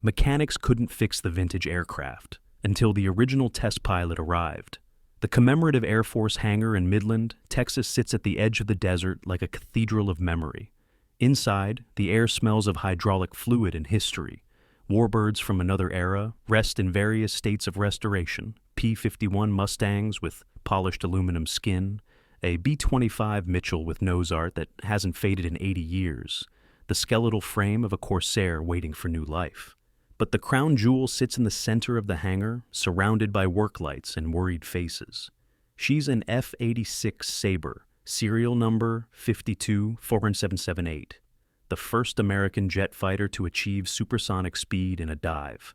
Mechanics couldn't fix the vintage aircraft until the original test pilot arrived. The Commemorative Air Force hangar in Midland, Texas sits at the edge of the desert like a cathedral of memory. Inside, the air smells of hydraulic fluid and history. Warbirds from another era rest in various states of restoration. P-51 Mustangs with polished aluminum skin, a B-25 Mitchell with nose art that hasn't faded in 80 years, the skeletal frame of a Corsair waiting for new life. But the crown jewel sits in the center of the hangar, surrounded by work lights and worried faces. She's an F-86 Sabre, serial number 524778, the first American jet fighter to achieve supersonic speed in a dive.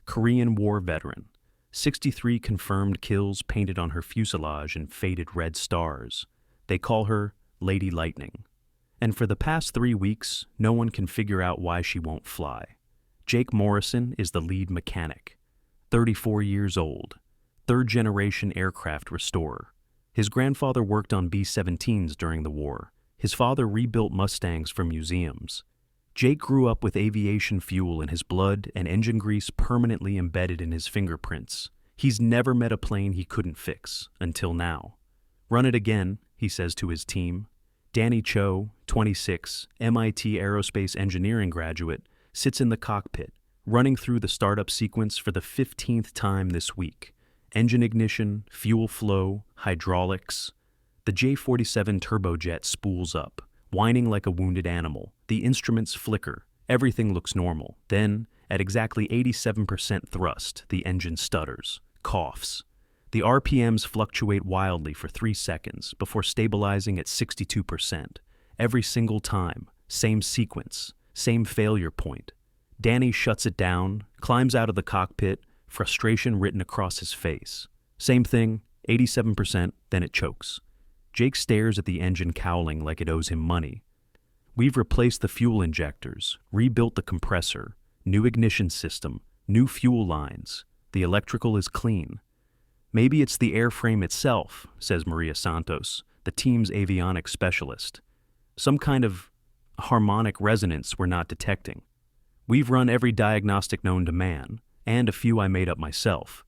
Korean War veteran, 63 confirmed kills painted on her fuselage in faded red stars. They call her Lady Lightning. And for the past 3 weeks, no one can figure out why she won't fly. Jake Morrison is the lead mechanic, 34 years old, third-generation aircraft restorer. His grandfather worked on B-17s during the war. His father rebuilt Mustangs for museums. Jake grew up with aviation fuel in his blood and engine grease permanently embedded in his fingerprints. He's never met a plane he couldn't fix, until now. "Run it again," he says to his team. Danny Cho, 26, MIT aerospace engineering graduate, sits in the cockpit, running through the startup sequence for the 15th time this week. Engine ignition, fuel flow, hydraulics. The J-47 turbojet spools up, whining like a wounded animal. The instruments flicker. Everything looks normal. Then, at exactly 87% thrust, the engine stutters, coughs. The RPMs fluctuate wildly for 3 seconds before stabilizing at 62%. Every single time, same sequence, same failure point. Danny shuts it down, climbs out of the cockpit, frustration written across his face. Same thing, 87%, then it chokes. Jake stares at the engine cowling like it owes him money. "We've replaced the fuel injectors, rebuilt the compressor, new ignition system, new fuel lines. The electrical is clean." "Maybe it's the airframe itself," says Maria Santos, the team's avionics specialist. "Some kind of harmonic resonance we're not detecting. We've run every diagnostic known to man, and a few I made up myself."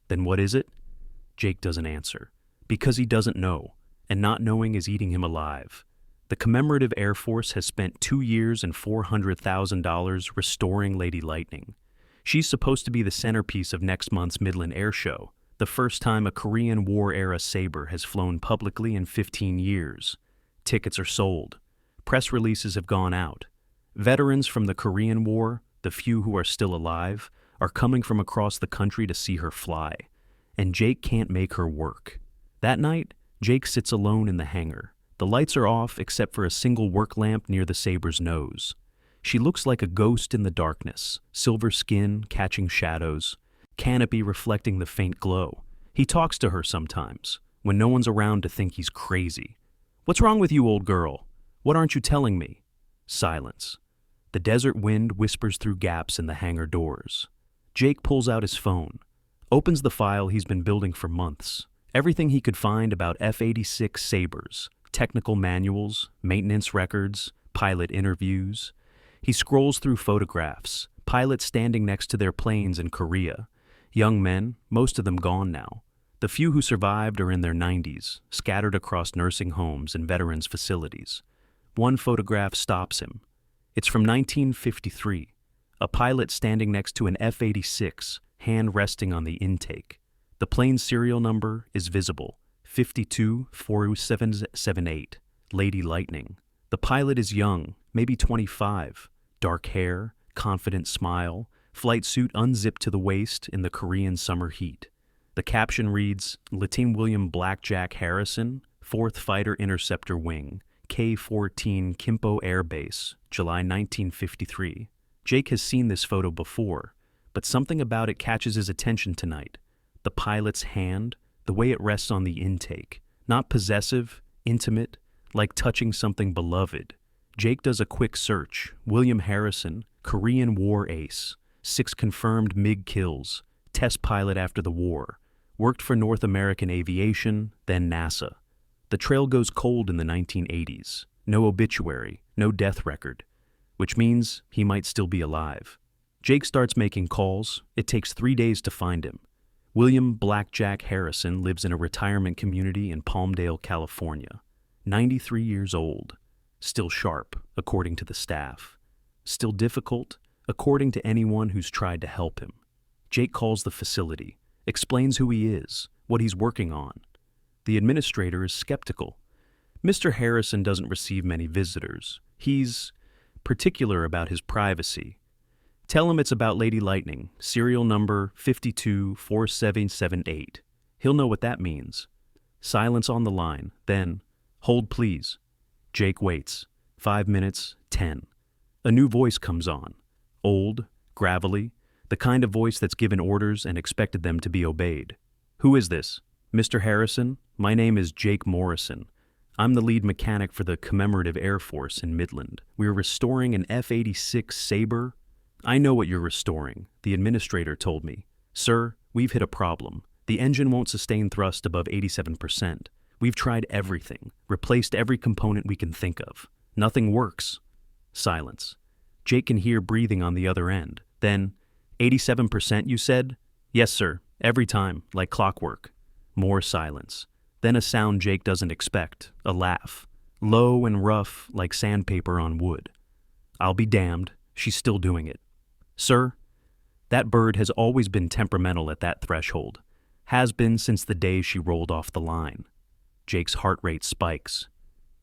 "Then what is it?" Jake doesn't answer, because he doesn't know, and not knowing is eating him alive. The Commemorative Air Force has spent 2 years and $400,000 restoring Lady Lightning. She's supposed to be the centerpiece of next month's Midland Air Show, the first time a Korean War-era Sabre has flown publicly in 15 years. Tickets are sold. Press releases have gone out. Veterans from the Korean War, the few who are still alive, are coming from across the country to see her fly. And Jake can't make her work. That night, Jake sits alone in the hangar. The lights are off except for a single work lamp near the Sabre's nose. She looks like a ghost in the darkness, silver skin catching shadows, canopy reflecting the faint glow. He talks to her sometimes, when no one's around to think he's crazy. "What's wrong with you, old girl? What aren't you telling me?" Silence. The desert wind whispers through gaps in the hangar doors. Jake pulls out his phone, opens the file he's been building for months. Everything he could find about F-86 Sabres, technical manuals, maintenance records, pilot interviews. He scrolls through photographs, pilots standing next to their planes in Korea. Young men, most of them gone now. The few who survived are in their 90s, scattered across nursing homes and veterans' facilities. One photograph stops him. It's from 1953, a pilot standing next to an F-86, hand resting on the intake. The plane's serial number is visible, 524778, Lady Lightning. The pilot is young, maybe 25, dark hair, confident smile, flight suit unzipped to the waist in the Korean summer heat. The caption reads, "Lieutenant William Blackjack Harrison, 4th Fighter Interceptor Wing, K-14 Kimpo Air Base, July 1953. Jake has seen this photo before, but something about it catches his attention tonight. The pilot's hand, the way it rests on the intake. Not possessive, intimate, like touching something beloved. Jake does a quick search. William Harrison, Korean War ace, 6 confirmed MiG kills, test pilot after the war, worked for North American Aviation, then NASA. The trail goes cold in the 1980s. No obituary, no death record, which means he might still be alive. Jake starts making calls. It takes 3 days to find him. William Blackjack Harrison lives in a retirement community in Palmdale, California. 93 years old. Still sharp, according to the staff. Still difficult, according to anyone who's tried to help him. Jake calls the facility, explains who he is, what he's working on. The administrator is skeptical. Mr. Harrison doesn't receive many visitors. He's particular about his privacy. Tell him it's about Lady Lightning, serial number 524778. He'll know what that means. Silence on the line, then, hold please. Jake waits. 5 minutes, 10. A new voice comes on. Old, gravelly, the kind of voice that's given orders and expected them to be obeyed. Who is this? Mr. Harrison, my name is Jake Morrison. I'm the lead mechanic for the Commemorative Air Force in Midland. We're restoring an F-86 Sabre. I know what you're restoring, the administrator told me. Sir, we've hit a problem. The engine won't sustain thrust above 87%. We've tried everything, replaced every component we can think of. Nothing works. Silence. Jake can hear breathing on the other end. Then, 87% you said? Yes, sir. Every time, like clockwork. More silence. Then a sound Jake doesn't expect, a laugh. Low and rough, like sandpaper on wood. I'll be damned, she's still doing it. Sir, that bird has always been temperamental at that threshold. Has been since the day she rolled off the line. Jake's heart rate spikes.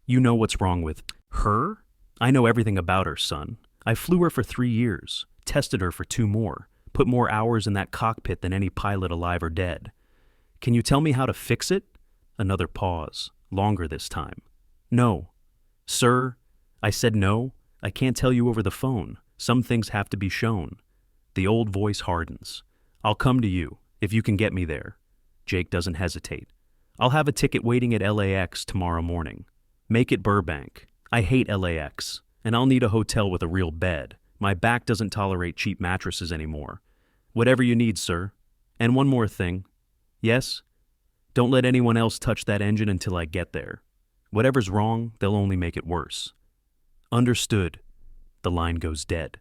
You know what's wrong with her? I know everything about her, son. I flew her for 3 years, tested her for 2 more, put more hours in that cockpit than any pilot alive or dead. Can you tell me how to fix it? Another pause, longer this time. No. Sir, I said no. I can't tell you over the phone. Some things have to be shown. The old voice hardens. I'll come to you, if you can get me there. Jake doesn't hesitate. I'll have a ticket waiting at LAX tomorrow morning. Make it Burbank. I hate LAX, and I'll need a hotel with a real bed. My back doesn't tolerate cheap mattresses anymore. Whatever you need, sir. And one more thing. Yes? Don't let anyone else touch that engine until I get there. Whatever's wrong, they'll only make it worse. Understood. The line goes dead.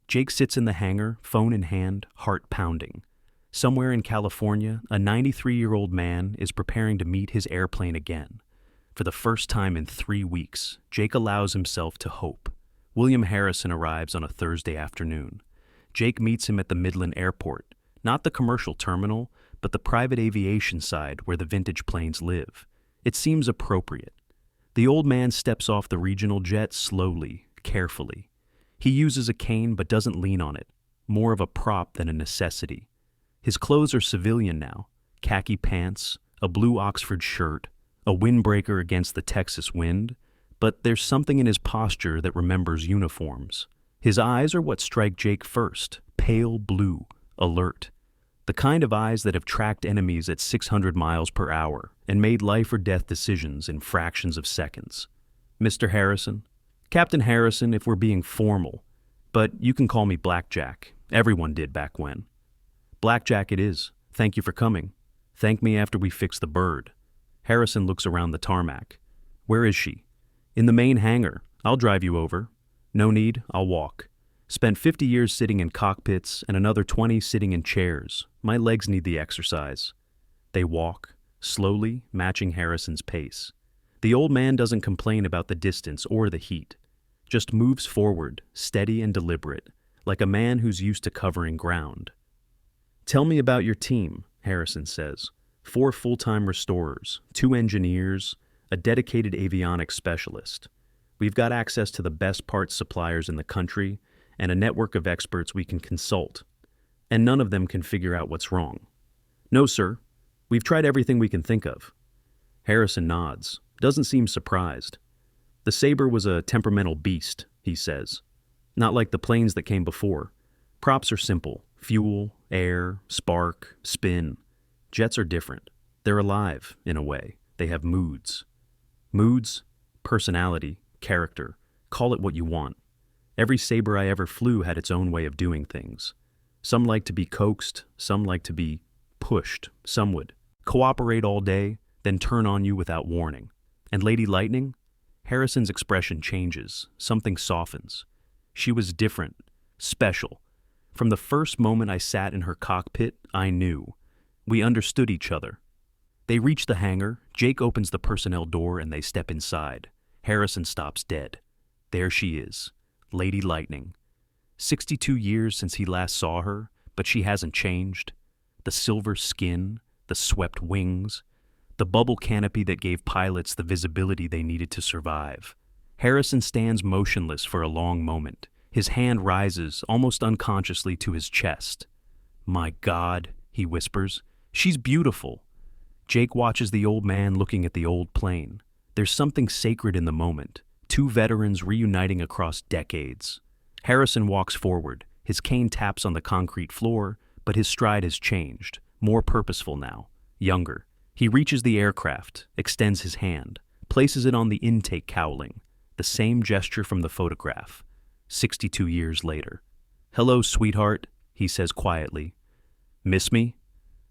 Jake sits in the hangar, phone in hand, heart pounding. Somewhere in California, a 93-year-old man is preparing to meet his airplane again. For the first time in 3 weeks, Jake allows himself to hope. William Harrison arrives on a Thursday afternoon. Jake meets him at the Midland airport, not the commercial terminal, but the private aviation side where the vintage planes live. It seems appropriate. The old man steps off the regional jet slowly, carefully. He uses a cane but doesn't lean on it, more of a prop than a necessity. His clothes are civilian now, khaki pants, a blue Oxford shirt, a windbreaker against the Texas wind, but there's something in his posture that remembers uniforms. His eyes are what strike Jake first, pale blue, alert. The kind of eyes that have tracked enemies at 600 miles per hour and made life or death decisions in fractions of seconds. Mr. Harrison? Captain Harrison, if we're being formal, but you can call me Blackjack. Everyone did back when. Blackjack it is. Thank you for coming. Thank me after we fix the bird. Harrison looks around the tarmac. Where is she? In the main hangar. I'll drive you over. No need, I'll walk. Spent 50 years sitting in cockpits and another 20 sitting in chairs. My legs need the exercise. They walk, slowly, matching Harrison's pace. The old man doesn't complain about the distance or the heat, just moves forward, steady and deliberate, like a man who's used to covering ground. Tell me about your team, Harrison says. 4 full-time restorers, 2 engineers, a dedicated avionics specialist. We've got access to the best parts suppliers in the country and a network of experts we can consult, and none of them can figure out what's wrong. No, sir. We've tried everything we can think of. Harrison nods, doesn't seem surprised. The Sabre was a temperamental beast, he says. Not like the planes that came before. Props are simple. Fuel, air, spark, spin. Jets are different. They're alive, in a way. They have moods. Moods, personality, character. Call it what you want. Every Sabre I ever flew had its own way of doing things. Some like to be coaxed, some like to be pushed. Some would cooperate all day, then turn on you without warning. And Lady Lightning? Harrison's expression changes. Something softens. She was different, special. From the first moment I sat in her cockpit, I knew. We understood each other. They reach the hangar, Jake opens the personnel door and they step inside. Harrison stops dead. There she is, Lady Lightning. 62 years since he last saw her, but she hasn't changed. The silver skin, the swept wings, the bubble canopy that gave pilots the visibility they needed to survive. Harrison stands motionless for a long moment. His hand rises, almost unconsciously, to his chest. "My God," he whispers, "she's beautiful." Jake watches the old man looking at the old plane. There's something sacred in the moment. Two veterans reuniting across decades. Harrison walks forward. His cane taps on the concrete floor, but his stride has changed. More purposeful now. Younger. He reaches the aircraft, extends his hand, places it on the intake cowling. The same gesture from the photograph. 62 years later. "Hello, sweetheart," he says quietly. "Miss me?"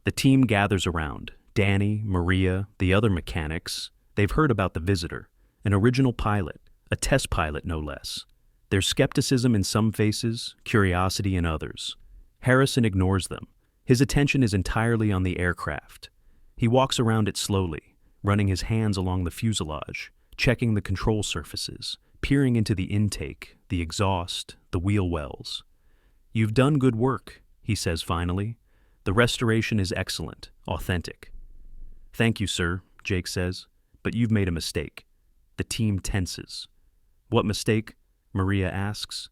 The team gathers around. Danny, Maria, the other mechanics. They've heard about the visitor. An original pilot. A test pilot, no less. There's skepticism in some faces, curiosity in others. Harrison ignores them. His attention is entirely on the aircraft. He walks around it slowly, running his hands along the fuselage, checking the control surfaces, peering into the intake, the exhaust, the wheel wells. "You've done good work," he says finally. "The restoration is excellent, authentic." "Thank you, sir," Jake says, "but you've made a mistake." The team tenses. "What mistake?" Maria asks.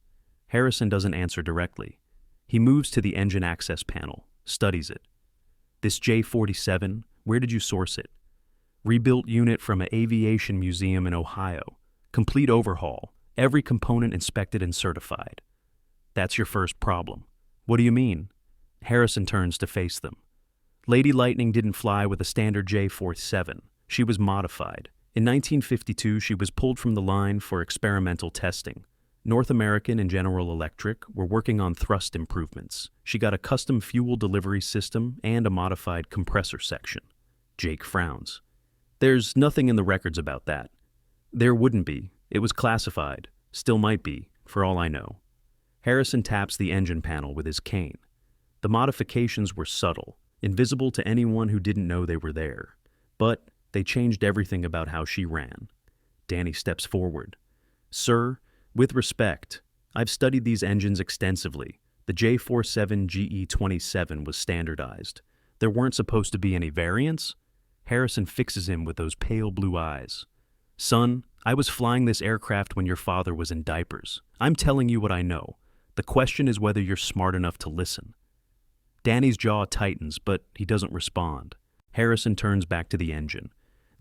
Harrison doesn't answer directly. He moves to the engine access panel, studies it. "This J-47, where did you source it?" "Rebuilt unit from an aviation museum in Ohio. Complete overhaul, every component inspected and certified." "That's your first problem." "What do you mean?" Harrison turns to face them. "Lady Lightning didn't fly with a standard J-47. She was modified. In 1952, she was pulled from the line for experimental testing. North American and General Electric were working on thrust improvements. She got a custom fuel delivery system and a modified compressor section." Jake frowns. "There's nothing in the records about that." "There wouldn't be. It was classified. Still might be, for all I know." Harrison taps the engine panel with his cane. The modifications were subtle, invisible to anyone who didn't know they were there. But they changed everything about how she ran. Danny steps forward. "Sir, with respect, I've studied these engines extensively. The J-47 GE-27 was standardized. There weren't supposed to be any variants?" Harrison fixes him with those pale blue eyes. "Son, I was flying this aircraft when your father was in diapers. I'm telling you what I know. The question is whether you're smart enough to listen." Danny's jaw tightens, but he doesn't respond. Harrison turns back to the engine.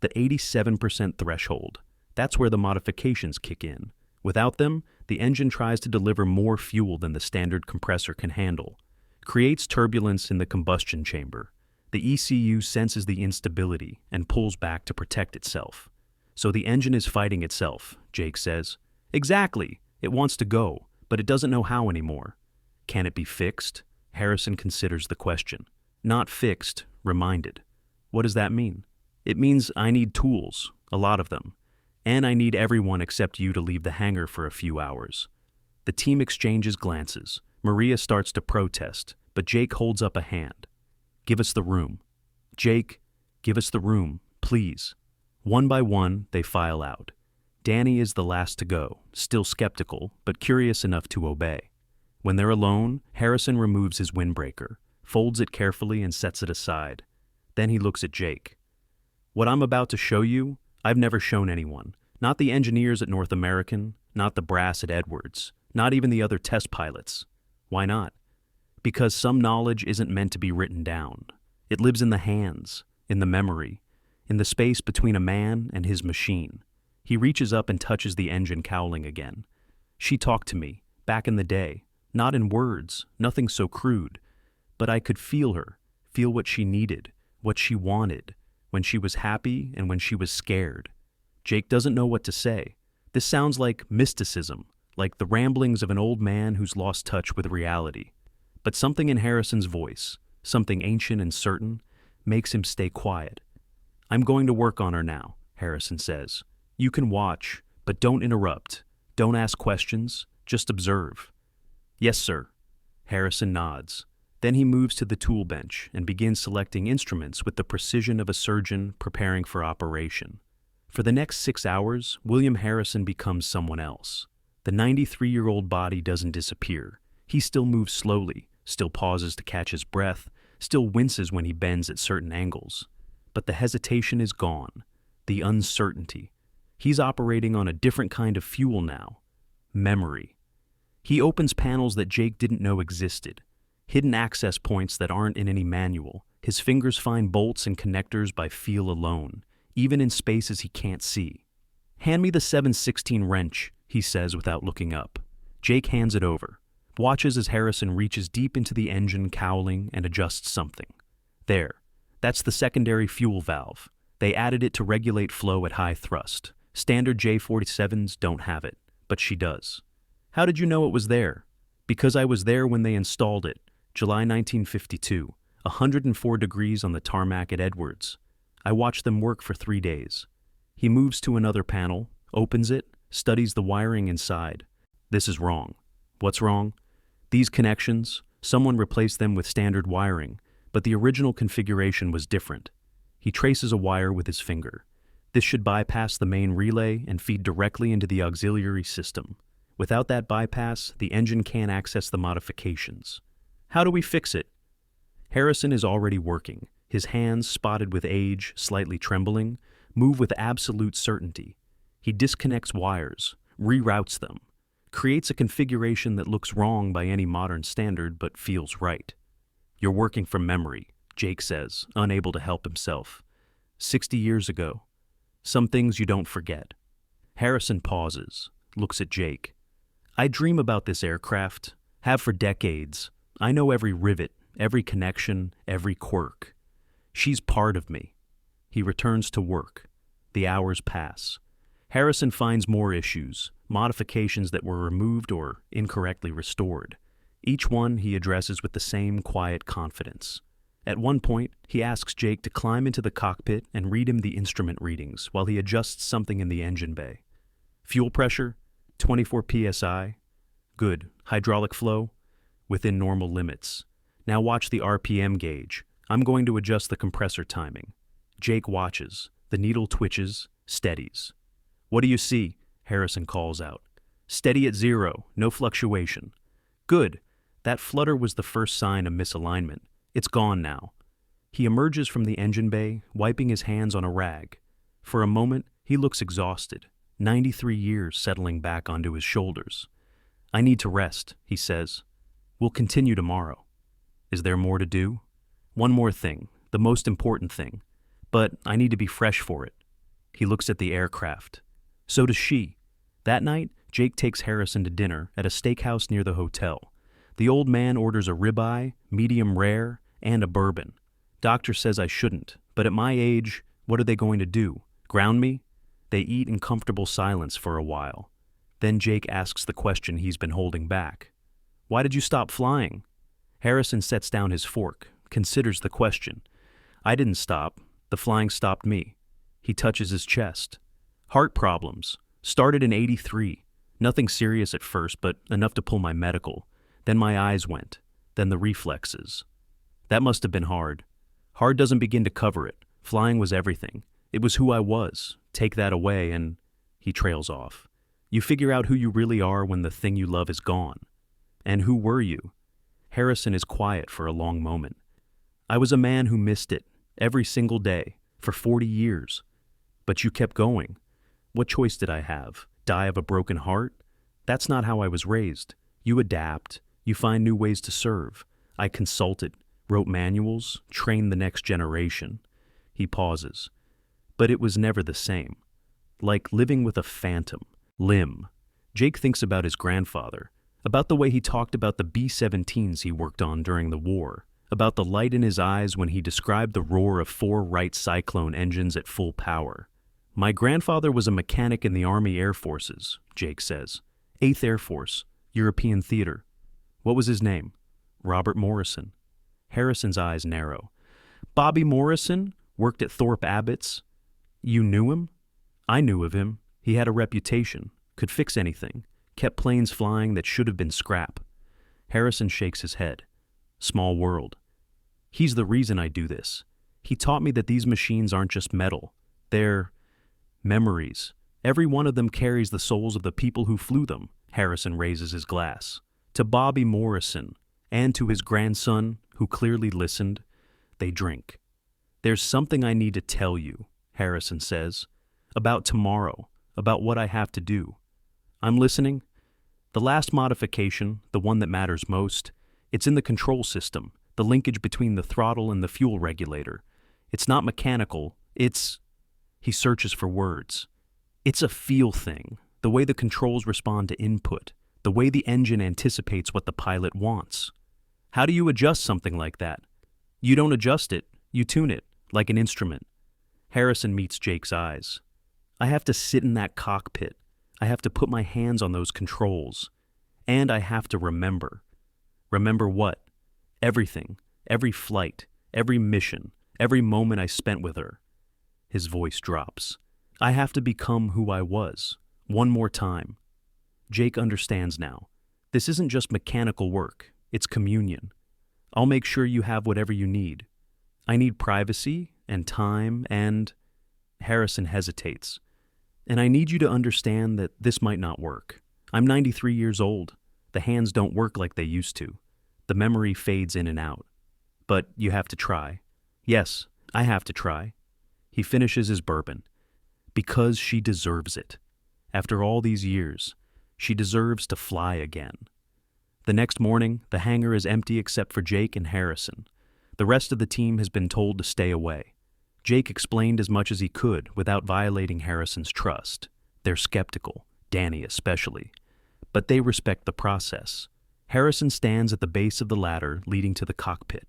The 87% threshold. That's where the modifications kick in. Without them, the engine tries to deliver more fuel than the standard compressor can handle. Creates turbulence in the combustion chamber. The ECU senses the instability and pulls back to protect itself. "So the engine is fighting itself," Jake says. "Exactly. It wants to go, but it doesn't know how anymore." "Can it be fixed?" Harrison considers the question. "Not fixed, reminded." "What does that mean?" "It means I need tools, a lot of them. And I need everyone except you to leave the hangar for a few hours." The team exchanges glances. Maria starts to protest, but Jake holds up a hand. "Give us the room." "Jake, give us the room, please." One by one, they file out. Danny is the last to go, still skeptical, but curious enough to obey. When they're alone, Harrison removes his windbreaker, folds it carefully and sets it aside. Then he looks at Jake. "What I'm about to show you, I've never shown anyone. Not the engineers at North American, not the brass at Edwards, not even the other test pilots. Why not? Because some knowledge isn't meant to be written down. It lives in the hands, in the memory, in the space between a man and his machine." He reaches up and touches the engine cowling again. "She talked to me, back in the day. Not in words, nothing so crude. But I could feel her, feel what she needed, what she wanted, when she was happy and when she was scared." Jake doesn't know what to say. This sounds like mysticism, like the ramblings of an old man who's lost touch with reality. But something in Harrison's voice, something ancient and certain, makes him stay quiet. "I'm going to work on her now," Harrison says. "You can watch, but don't interrupt. Don't ask questions, just observe." "Yes, sir." Harrison nods. Then he moves to the tool bench and begins selecting instruments with the precision of a surgeon preparing for operation. For the next 6 hours, William Harrison becomes someone else. The 93-year-old body doesn't disappear. He still moves slowly, still pauses to catch his breath, still winces when he bends at certain angles. But the hesitation is gone. The uncertainty. He's operating on a different kind of fuel now. Memory. He opens panels that Jake didn't know existed. Hidden access points that aren't in any manual. His fingers find bolts and connectors by feel alone, even in spaces he can't see. "Hand me the 7/16 wrench," he says without looking up. Jake hands it over, watches as Harrison reaches deep into the engine cowling and adjusts something. There. That's the secondary fuel valve. They added it to regulate flow at high thrust. Standard J47s don't have it, but she does. "How did you know it was there?" "Because I was there when they installed it. July 1952, 104 degrees on the tarmac at Edwards. I watched them work for 3 days. He moves to another panel, opens it, studies the wiring inside. "This is wrong." "What's wrong?" "These connections, someone replaced them with standard wiring, but the original configuration was different." He traces a wire with his finger. "This should bypass the main relay and feed directly into the auxiliary system. Without that bypass, the engine can't access the modifications." "How do we fix it?" Harrison is already working, his hands, spotted with age, slightly trembling, move with absolute certainty. He disconnects wires, reroutes them, creates a configuration that looks wrong by any modern standard but feels right. "You're working from memory," Jake says, unable to help himself. 60 years ago. Some things you don't forget. Harrison pauses, looks at Jake. "I dream about this aircraft, have for decades. I know every rivet, every connection, every quirk. She's part of me." He returns to work. The hours pass. Harrison finds more issues, modifications that were removed or incorrectly restored. Each one he addresses with the same quiet confidence. At one point, he asks Jake to climb into the cockpit and read him the instrument readings while he adjusts something in the engine bay. "Fuel pressure, 24 psi. Good. Hydraulic flow, within normal limits. Now watch the RPM gauge. I'm going to adjust the compressor timing." Jake watches. The needle twitches, steadies. "What do you see?" Harrison calls out. "Steady at 0, no fluctuation." "Good. That flutter was the first sign of misalignment. It's gone now." He emerges from the engine bay, wiping his hands on a rag. For a moment, he looks exhausted, 93 years settling back onto his shoulders. "I need to rest," he says. "We'll continue tomorrow." "Is there more to do?" "One more thing, the most important thing. But I need to be fresh for it." He looks at the aircraft. So does she. That night, Jake takes Harrison to dinner at a steakhouse near the hotel. The old man orders a ribeye, medium rare, and a bourbon. "Doctor says I shouldn't, but at my age, what are they going to do? Ground me?" They eat in comfortable silence for a while. Then Jake asks the question he's been holding back. "Why did you stop flying?" Harrison sets down his fork, considers the question. "I didn't stop. The flying stopped me." He touches his chest. "Heart problems. Started in '83. Nothing serious at first, but enough to pull my medical. Then my eyes went. Then the reflexes." "That must have been hard." "Hard doesn't begin to cover it. Flying was everything. It was who I was. Take that away and..." He trails off. "You figure out who you really are when the thing you love is gone." "And who were you?" Harrison is quiet for a long moment. "I was a man who missed it, every single day, for 40 years. But you kept going. What choice did I have? Die of a broken heart? That's not how I was raised. You adapt. You find new ways to serve. I consulted, wrote manuals, trained the next generation." He pauses. "But it was never the same. Like living with a phantom, limb." Jake thinks about his grandfather, about the way he talked about the B-17s he worked on during the war, about the light in his eyes when he described the roar of 4 Wright Cyclone engines at full power. "My grandfather was a mechanic in the Army Air Forces," Jake says. 8th Air Force, European Theater. "What was his name?" "Robert Morrison." Harrison's eyes narrow. "Bobby Morrison? Worked at Thorpe Abbott's?" "You knew him?" "I knew of him. He had a reputation, could fix anything, kept planes flying that should have been scrap." Harrison shakes his head. Small world. He's the reason I do this. He taught me that these machines aren't just metal. They're memories. Every one of them carries the souls of the people who flew them. Harrison raises his glass. To Bobby Morrison, and to his grandson, who clearly listened, they drink. There's something I need to tell you, Harrison says, about tomorrow, about what I have to do. I'm listening. The last modification, the one that matters most, it's in the control system, the linkage between the throttle and the fuel regulator. It's not mechanical, it's... He searches for words. It's a feel thing, the way the controls respond to input, the way the engine anticipates what the pilot wants. How do you adjust something like that? You don't adjust it, you tune it, like an instrument. Harrison meets Jake's eyes. I have to sit in that cockpit. I have to put my hands on those controls. And I have to remember. Remember what? Everything, every flight, every mission, every moment I spent with her. His voice drops. I have to become who I was, one more time. Jake understands now. This isn't just mechanical work, it's communion. I'll make sure you have whatever you need. I need privacy and time and... Harrison hesitates. And I need you to understand that this might not work. I'm 93 years old. The hands don't work like they used to. The memory fades in and out. But you have to try. Yes, I have to try. He finishes his bourbon. Because she deserves it. After all these years, she deserves to fly again. The next morning, the hangar is empty except for Jake and Harrison. The rest of the team has been told to stay away. Jake explained as much as he could without violating Harrison's trust. They're skeptical, Danny especially. But they respect the process. Harrison stands at the base of the ladder leading to the cockpit.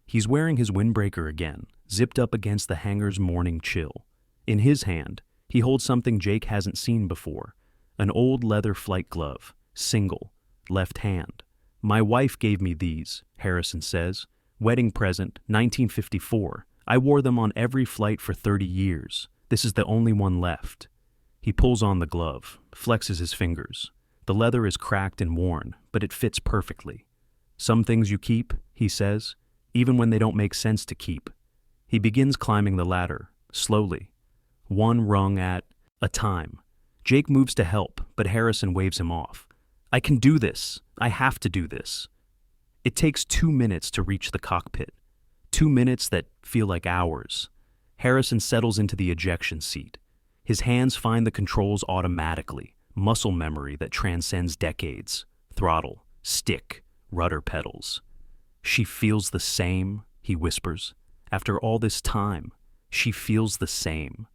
He's wearing his windbreaker again, zipped up against the hangar's morning chill. In his hand, he holds something Jake hasn't seen before. An old leather flight glove, single, left hand. My wife gave me these, Harrison says. Wedding present, 1954. I wore them on every flight for 30 years. This is the only one left. He pulls on the glove, flexes his fingers. The leather is cracked and worn, but it fits perfectly. Some things you keep, he says, even when they don't make sense to keep. He begins climbing the ladder, slowly, one rung at a time. Jake moves to help, but Harrison waves him off. I can do this. I have to do this. It takes 2 minutes to reach the cockpit. 2 minutes that feel like hours. Harrison settles into the ejection seat. His hands find the controls automatically, muscle memory that transcends decades. Throttle, stick, rudder pedals. She feels the same, he whispers. After all this time, she feels the same.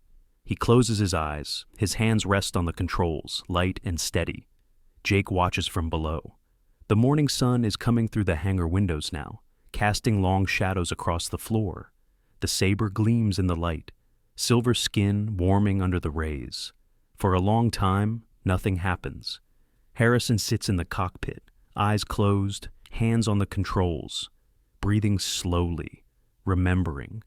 He closes his eyes. His hands rest on the controls, light and steady. Jake watches from below. The morning sun is coming through the hangar windows now, casting long shadows across the floor. The saber gleams in the light, silver skin warming under the rays. For a long time, nothing happens. Harrison sits in the cockpit, eyes closed, hands on the controls, breathing slowly, remembering.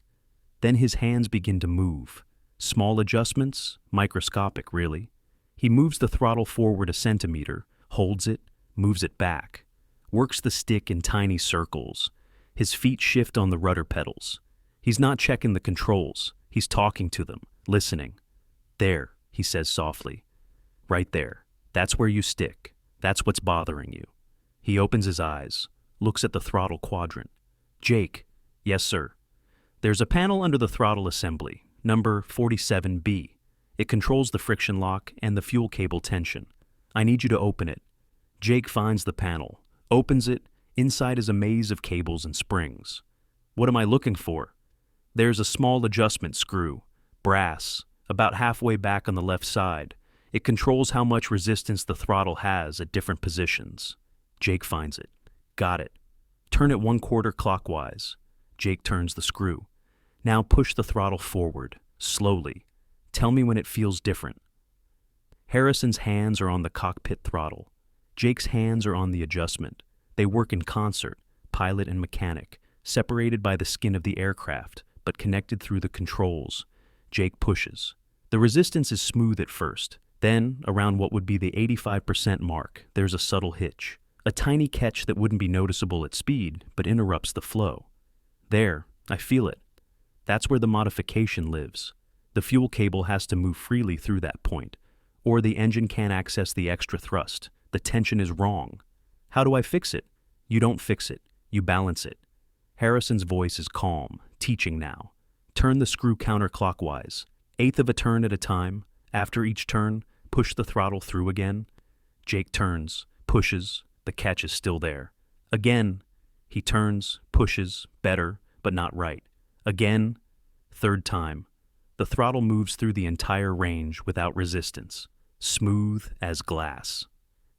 Then his hands begin to move. Small adjustments, microscopic really. He moves the throttle forward a centimeter, holds it, moves it back, works the stick in tiny circles. His feet shift on the rudder pedals. He's not checking the controls. He's talking to them, listening. There, he says softly. Right there. That's where you stick. That's what's bothering you. He opens his eyes, looks at the throttle quadrant. Jake. Yes, sir. There's a panel under the throttle assembly, number 47B. It controls the friction lock and the fuel cable tension. I need you to open it. Jake finds the panel, opens it. Inside is a maze of cables and springs. What am I looking for? There's a small adjustment screw, brass, about halfway back on the left side. It controls how much resistance the throttle has at different positions. Jake finds it. Got it. Turn it 1/4 clockwise. Jake turns the screw. Now push the throttle forward, slowly. Tell me when it feels different. Harrison's hands are on the cockpit throttle. Jake's hands are on the adjustment. They work in concert, pilot and mechanic, separated by the skin of the aircraft, but connected through the controls. Jake pushes. The resistance is smooth at first. Then, around what would be the 85% mark, there's a subtle hitch. A tiny catch that wouldn't be noticeable at speed, but interrupts the flow. There, I feel it. That's where the modification lives. The fuel cable has to move freely through that point, or the engine can't access the extra thrust. The tension is wrong. How do I fix it? You don't fix it. You balance it. Harrison's voice is calm, teaching now. Turn the screw counterclockwise, 1/8 of a turn at a time. After each turn, push the throttle through again. Jake turns, pushes, the catch is still there. Again, he turns, pushes, better, but not right. Again, third time. The throttle moves through the entire range without resistance, smooth as glass.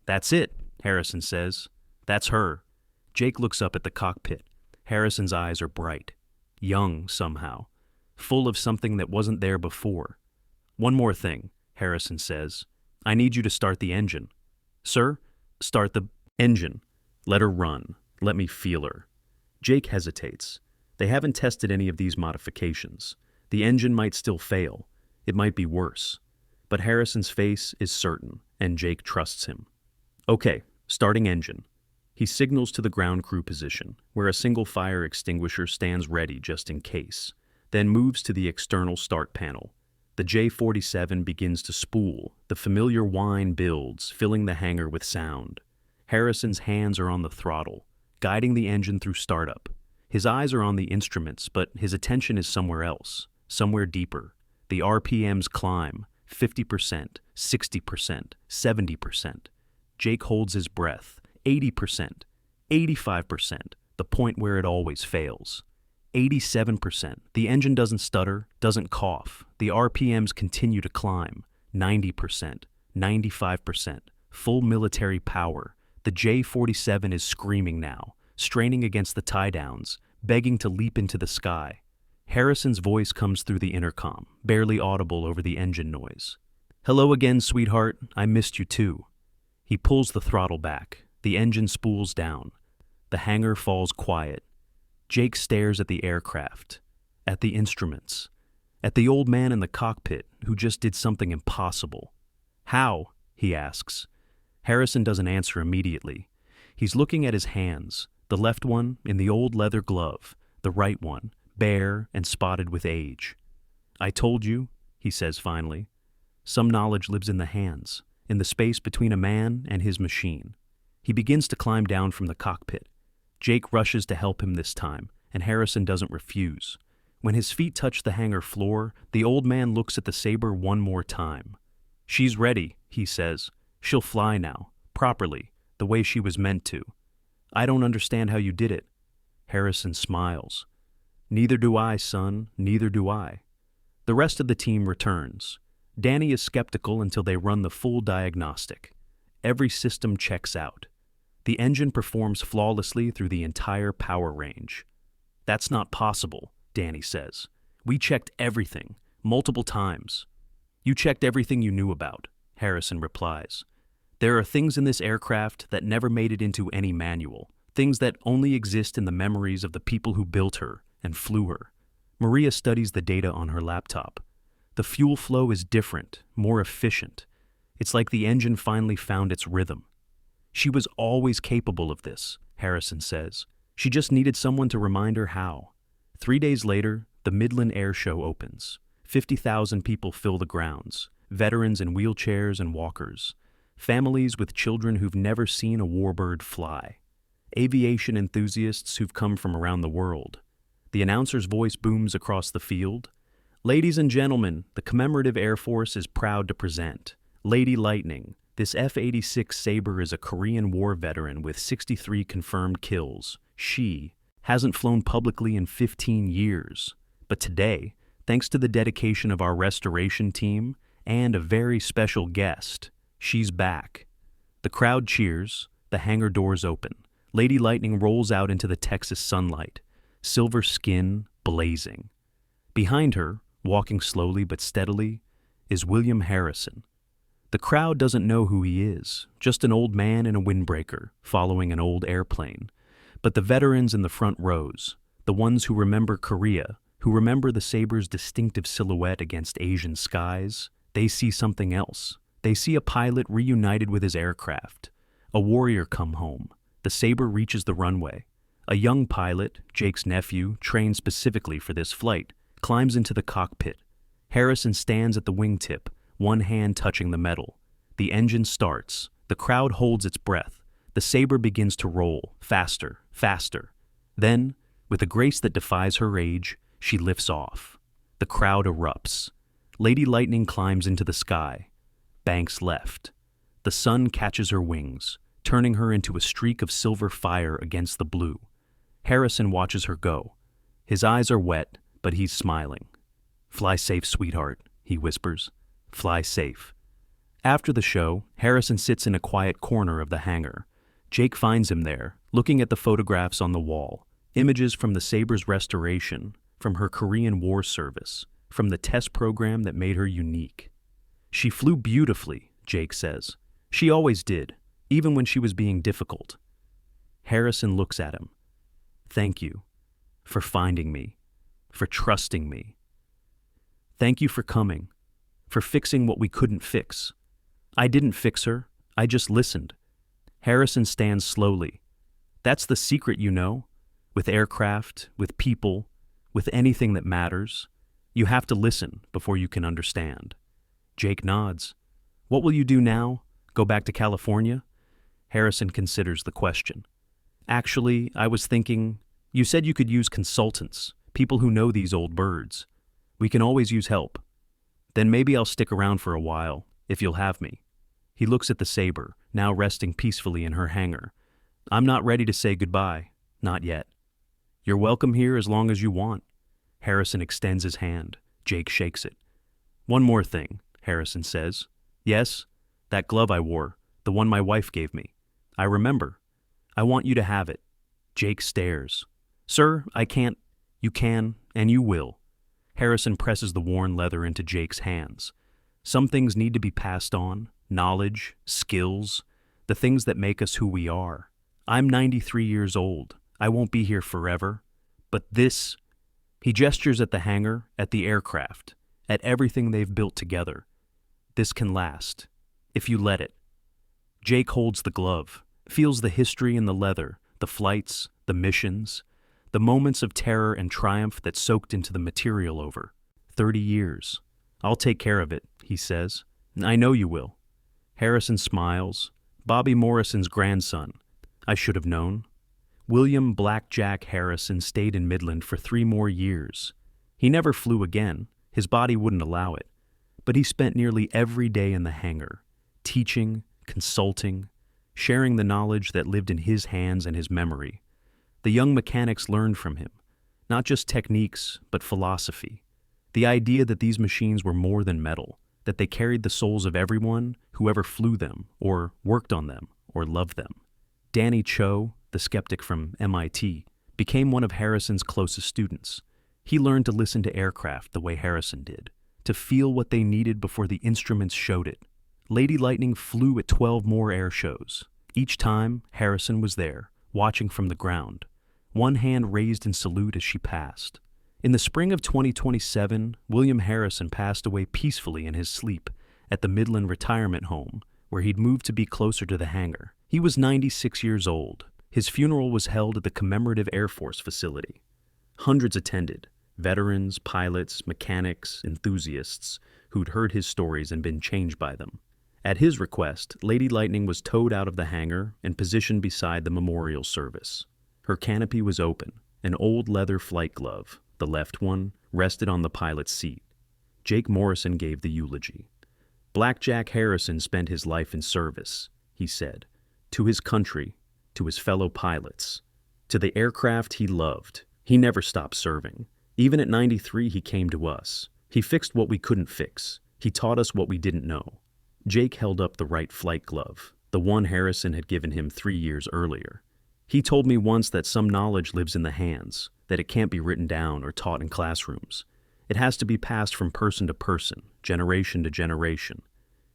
That's it, Harrison says. That's her. Jake looks up at the cockpit. Harrison's eyes are bright, young somehow, full of something that wasn't there before. One more thing, Harrison says. I need you to start the engine. Sir, start the engine. Let her run. Let me feel her. Jake hesitates. They haven't tested any of these modifications. The engine might still fail. It might be worse. But Harrison's face is certain, and Jake trusts him. Okay, starting engine. He signals to the ground crew position, where a single fire extinguisher stands ready just in case, then moves to the external start panel. The J-47 begins to spool. The familiar whine builds, filling the hangar with sound. Harrison's hands are on the throttle, guiding the engine through startup. His eyes are on the instruments, but his attention is somewhere else, somewhere deeper. The RPMs climb, 50%, 60%, 70%. Jake holds his breath, 80%, 85%, the point where it always fails. 87%. The engine doesn't stutter, doesn't cough. The RPMs continue to climb. 90%, 95%. Full military power. The J-47 is screaming now, straining against the tie-downs, begging to leap into the sky. Harrison's voice comes through the intercom, barely audible over the engine noise. Hello again, sweetheart. I missed you too. He pulls the throttle back. The engine spools down. The hangar falls quiet. Jake stares at the aircraft, at the instruments, at the old man in the cockpit who just did something impossible. How? He asks. Harrison doesn't answer immediately. He's looking at his hands, the left one in the old leather glove, the right one, bare and spotted with age. I told you, he says finally. Some knowledge lives in the hands, in the space between a man and his machine. He begins to climb down from the cockpit. Jake rushes to help him this time, and Harrison doesn't refuse. When his feet touch the hangar floor, the old man looks at the Sabre one more time. She's ready, he says. She'll fly now, properly, the way she was meant to. I don't understand how you did it. Harrison smiles. Neither do I, son, neither do I. The rest of the team returns. Danny is skeptical until they run the full diagnostic. Every system checks out. The engine performs flawlessly through the entire power range. That's not possible, Danny says. We checked everything, multiple times. You checked everything you knew about, Harrison replies. There are things in this aircraft that never made it into any manual, things that only exist in the memories of the people who built her and flew her. Maria studies the data on her laptop. The fuel flow is different, more efficient. It's like the engine finally found its rhythm. She was always capable of this, Harrison says. She just needed someone to remind her how. 3 days later, the Midland Air Show opens. 50,000 people fill the grounds, veterans in wheelchairs and walkers, families with children who've never seen a Warbird fly, aviation enthusiasts who've come from around the world. The announcer's voice booms across the field. Ladies and gentlemen, the Commemorative Air Force is proud to present Lady Lightning. This F-86 Sabre is a Korean War veteran with 63 confirmed kills. She hasn't flown publicly in 15 years. But today, thanks to the dedication of our restoration team and a very special guest, she's back. The crowd cheers. The hangar doors open. Lady Lightning rolls out into the Texas sunlight, silver skin blazing. Behind her, walking slowly but steadily, is William Harrison. The crowd doesn't know who he is, just an old man in a windbreaker, following an old airplane. But the veterans in the front rows, the ones who remember Korea, who remember the Sabre's distinctive silhouette against Asian skies, they see something else. They see a pilot reunited with his aircraft, A warrior come home. The Sabre reaches the runway. A young pilot, Jake's nephew, trained specifically for this flight, climbs into the cockpit. Harrison stands at the wingtip, one hand touching the metal. The engine starts. The crowd holds its breath. The Sabre begins to roll, faster, faster. Then, with a grace that defies her age, she lifts off. The crowd erupts. Lady Lightning climbs into the sky. Banks left. The sun catches her wings, turning her into a streak of silver fire against the blue. Harrison watches her go. His eyes are wet, but he's smiling. "Fly safe, sweetheart," he whispers. "Fly safe." After the show, Harrison sits in a quiet corner of the hangar. Jake finds him there, looking at the photographs on the wall. Images from the Sabre's restoration, from her Korean War service, from the test program that made her unique. "She flew beautifully," Jake says. "She always did, even when she was being difficult." Harrison looks at him. "Thank you for finding me, for trusting me. Thank you for coming, for fixing what we couldn't fix. I didn't fix her, I just listened." Harrison stands slowly. "That's the secret, you know. With aircraft, with people, with anything that matters, you have to listen before you can understand." Jake nods. "What will you do now? Go back to California?" Harrison considers the question. "Actually, I was thinking, you said you could use consultants, people who know these old birds. We can always use help. Then maybe I'll stick around for a while, if you'll have me." He looks at the Sabre, now resting peacefully in her hangar. "I'm not ready to say goodbye. Not yet." "You're welcome here as long as you want." Harrison extends his hand. Jake shakes it. "One more thing," Harrison says. "Yes, that glove I wore, the one my wife gave me. I remember. I want you to have it." Jake stares. "Sir, I can't." "You can, and you will." Harrison presses the worn leather into Jake's hands. "Some things need to be passed on. Knowledge, skills, the things that make us who we are. I'm 93 years old. I won't be here forever. But this..." He gestures at the hangar, at the aircraft, at everything they've built together. "This can last, if you let it." Jake holds the glove, feels the history in the leather, the flights, the missions, the moments of terror and triumph that soaked into the material over 30 years. "I'll take care of it," he says. "I know you will." Harrison smiles. Bobby Morrison's grandson. I should have known. William Blackjack Harrison stayed in Midland for 3 more years. He never flew again. His body wouldn't allow it. But he spent nearly every day in the hangar, teaching, consulting, sharing the knowledge that lived in his hands and his memory. The young mechanics learned from him, not just techniques, but philosophy. The idea that these machines were more than metal, that they carried the souls of everyone who ever flew them, or worked on them, or loved them. Danny Cho, the skeptic from MIT, became one of Harrison's closest students. He learned to listen to aircraft the way Harrison did, to feel what they needed before the instruments showed it. Lady Lightning flew at 12 more air shows. Each time, Harrison was there, watching from the ground, one hand raised in salute as she passed. In the spring of 2027, William Harrison passed away peacefully in his sleep at the Midland retirement home, where he'd moved to be closer to the hangar. He was 96 years old. His funeral was held at the Commemorative Air Force facility. Hundreds attended, veterans, pilots, mechanics, enthusiasts who'd heard his stories and been changed by them. At his request, Lady Lightning was towed out of the hangar and positioned beside the memorial service. Her canopy was open. An old leather flight glove, the left one, rested on the pilot's seat. Jake Morrison gave the eulogy. "Blackjack Harrison spent his life in service," he said, "to his country, to his fellow pilots, to the aircraft he loved. He never stopped serving. Even at 93, he came to us. He fixed what we couldn't fix. He taught us what we didn't know." Jake held up the right flight glove, the one Harrison had given him 3 years earlier. "He told me once that some knowledge lives in the hands, that it can't be written down or taught in classrooms. It has to be passed from person to person, generation to generation."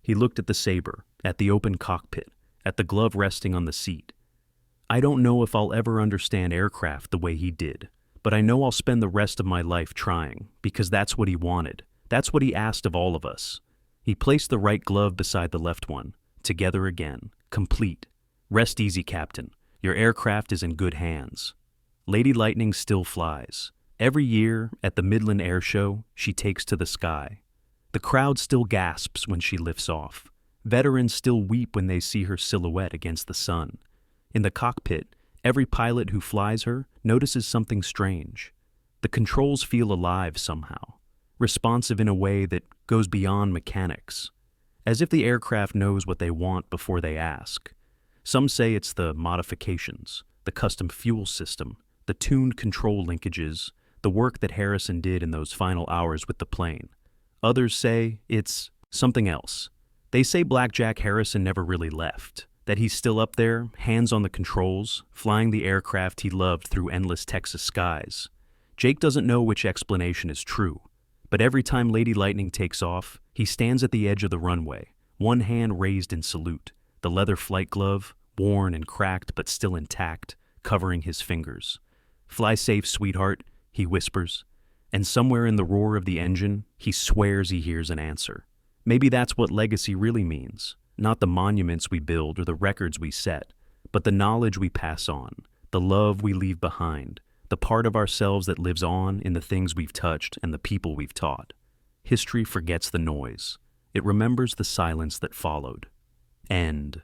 He looked at the Sabre, at the open cockpit, at the glove resting on the seat. "I don't know if I'll ever understand aircraft the way he did, but I know I'll spend the rest of my life trying, because that's what he wanted. That's what he asked of all of us." He placed the right glove beside the left one, together again, complete. Rest easy, Captain. Your aircraft is in good hands. Lady Lightning still flies. Every year, at the Midland Air Show, she takes to the sky. The crowd still gasps when she lifts off. Veterans still weep when they see her silhouette against the sun. In the cockpit, every pilot who flies her notices something strange. The controls feel alive somehow, responsive in a way that goes beyond mechanics, as if the aircraft knows what they want before they ask. Some say it's the modifications, the custom fuel system, the tuned control linkages, the work that Harrison did in those final hours with the plane. Others say it's something else. They say Blackjack Harrison never really left, that he's still up there, hands on the controls, flying the aircraft he loved through endless Texas skies. Jake doesn't know which explanation is true, but every time Lady Lightning takes off, he stands at the edge of the runway, one hand raised in salute, the leather flight glove, worn and cracked but still intact, covering his fingers. "Fly safe, sweetheart," he whispers, and somewhere in the roar of the engine, he swears he hears an answer. Maybe that's what legacy really means, not the monuments we build or the records we set, but the knowledge we pass on, the love we leave behind, the part of ourselves that lives on in the things we've touched and the people we've taught. History forgets the noise. It remembers the silence that followed. End.